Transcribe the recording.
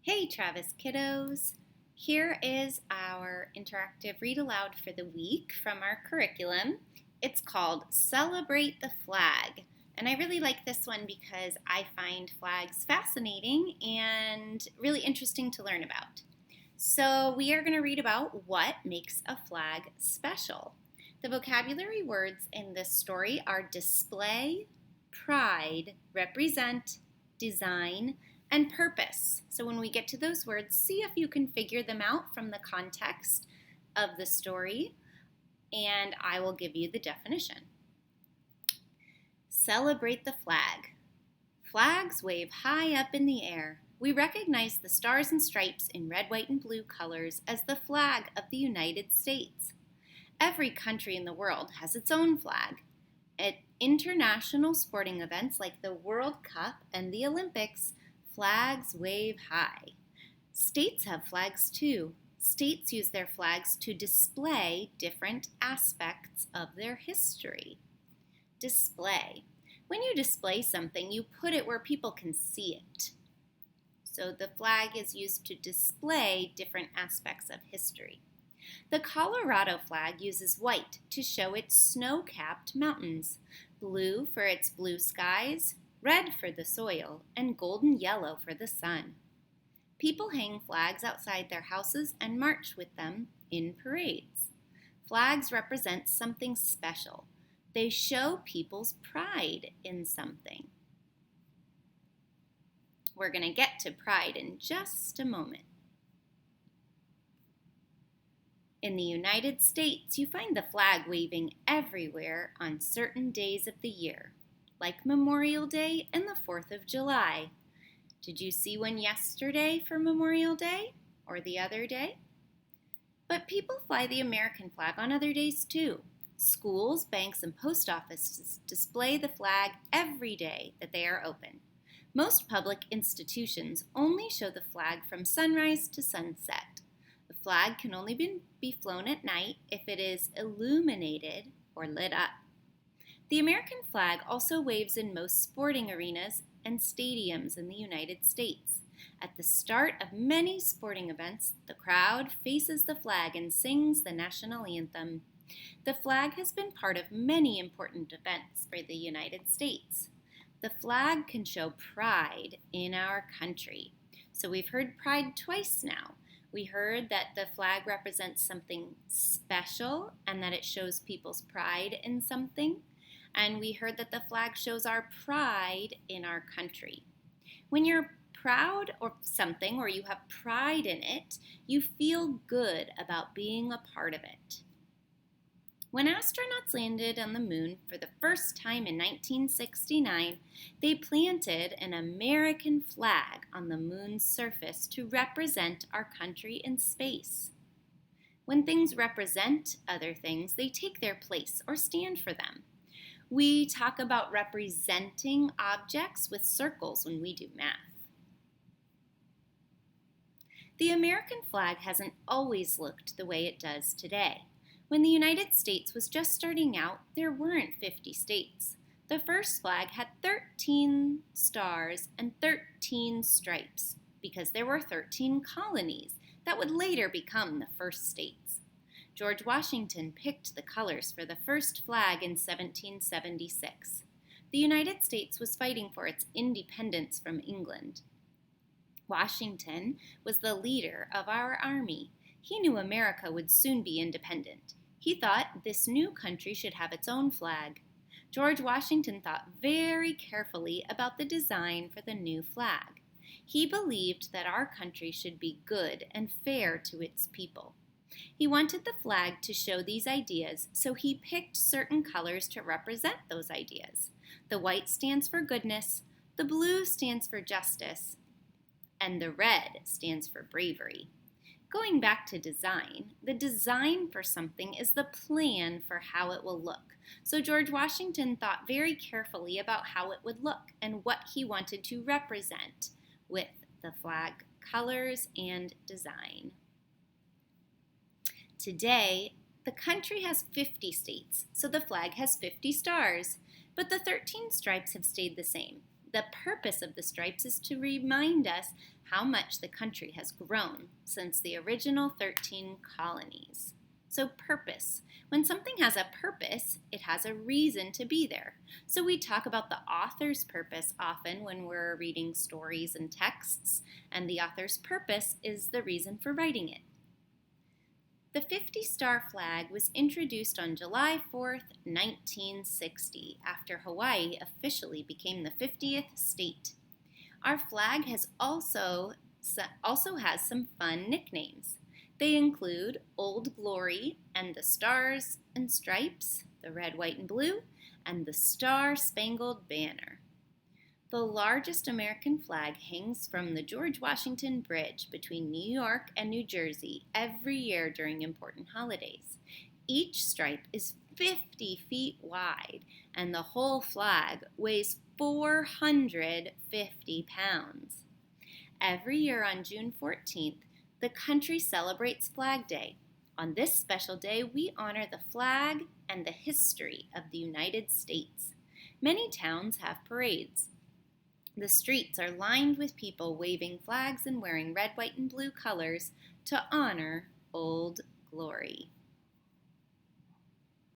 Hey Travis kiddos! Here is our interactive read aloud for the week from our curriculum. It's called Celebrate the Flag. And I really like this one because I find flags fascinating and really interesting to learn about. So we are going to read about what makes a flag special. The vocabulary words in this story are display, pride, represent, design, and purpose. So when we get to those words, see if you can figure them out from the context of the story, and I will give you the definition. Celebrate the flag. Flags wave high up in the air. We recognize the stars and stripes in red, white, and blue colors as the flag of the United States. Every country in the world has its own flag. At international sporting events like the World Cup and the Olympics, flags wave high. States have flags too. States use their flags to display different aspects of their history. Display. When you display something, you put it where people can see it. So the flag is used to display different aspects of history. The Colorado flag uses white to show its snow-capped mountains, blue for its blue skies, red for the soil, and golden yellow for the sun. People hang flags outside their houses and march with them in parades. Flags represent something special. They show people's pride in something. We're going to get to pride in just a moment. In the United States, you find the flag waving everywhere on certain days of the year, like Memorial Day and the 4th of July. Did you see one yesterday for Memorial Day or the other day? But people fly the American flag on other days too. Schools, banks, and post offices display the flag every day that they are open. Most public institutions only show the flag from sunrise to sunset. The flag can only be flown at night if it is illuminated or lit up. The American flag also waves in most sporting arenas and stadiums in the United States. At the start of many sporting events, the crowd faces the flag and sings the national anthem. The flag has been part of many important events for the United States. The flag can show pride in our country. So we've heard pride twice now. We heard that the flag represents something special and that it shows people's pride in something. And we heard that the flag shows our pride in our country. When you're proud of something or you have pride in it, you feel good about being a part of it. When astronauts landed on the moon for the first time in 1969, they planted an American flag on the moon's surface to represent our country in space. When things represent other things, they take their place or stand for them. We talk about representing objects with circles when we do math. The American flag hasn't always looked the way it does today. When the United States was just starting out, there weren't 50 states. The first flag had 13 stars and 13 stripes because there were 13 colonies that would later become the first states. George Washington picked the colors for the first flag in 1776. The United States was fighting for its independence from England. Washington was the leader of our army. He knew America would soon be independent. He thought this new country should have its own flag. George Washington thought very carefully about the design for the new flag. He believed that our country should be good and fair to its people. He wanted the flag to show these ideas, so he picked certain colors to represent those ideas. The white stands for goodness, the blue stands for justice, and the red stands for bravery. Going back to design, the design for something is the plan for how it will look. So George Washington thought very carefully about how it would look and what he wanted to represent with the flag colors and design. Today, the country has 50 states, so the flag has 50 stars, but the 13 stripes have stayed the same. The purpose of the stripes is to remind us how much the country has grown since the original 13 colonies. So, purpose. When something has a purpose, it has a reason to be there. So, we talk about the author's purpose often when we're reading stories and texts, and the author's purpose is the reason for writing it. The 50-star flag was introduced on July 4th, 1960, after Hawaii officially became the 50th state. Our flag also has some fun nicknames. They include Old Glory and the Stars and Stripes, the red, white, and blue, and the Star-Spangled Banner. The largest American flag hangs from the George Washington Bridge between New York and New Jersey every year during important holidays. Each stripe is 50 feet wide, and the whole flag weighs 450 pounds. Every year on June 14th, the country celebrates Flag Day. On this special day, we honor the flag and the history of the United States. Many towns have parades. The streets are lined with people waving flags and wearing red, white, and blue colors to honor Old Glory.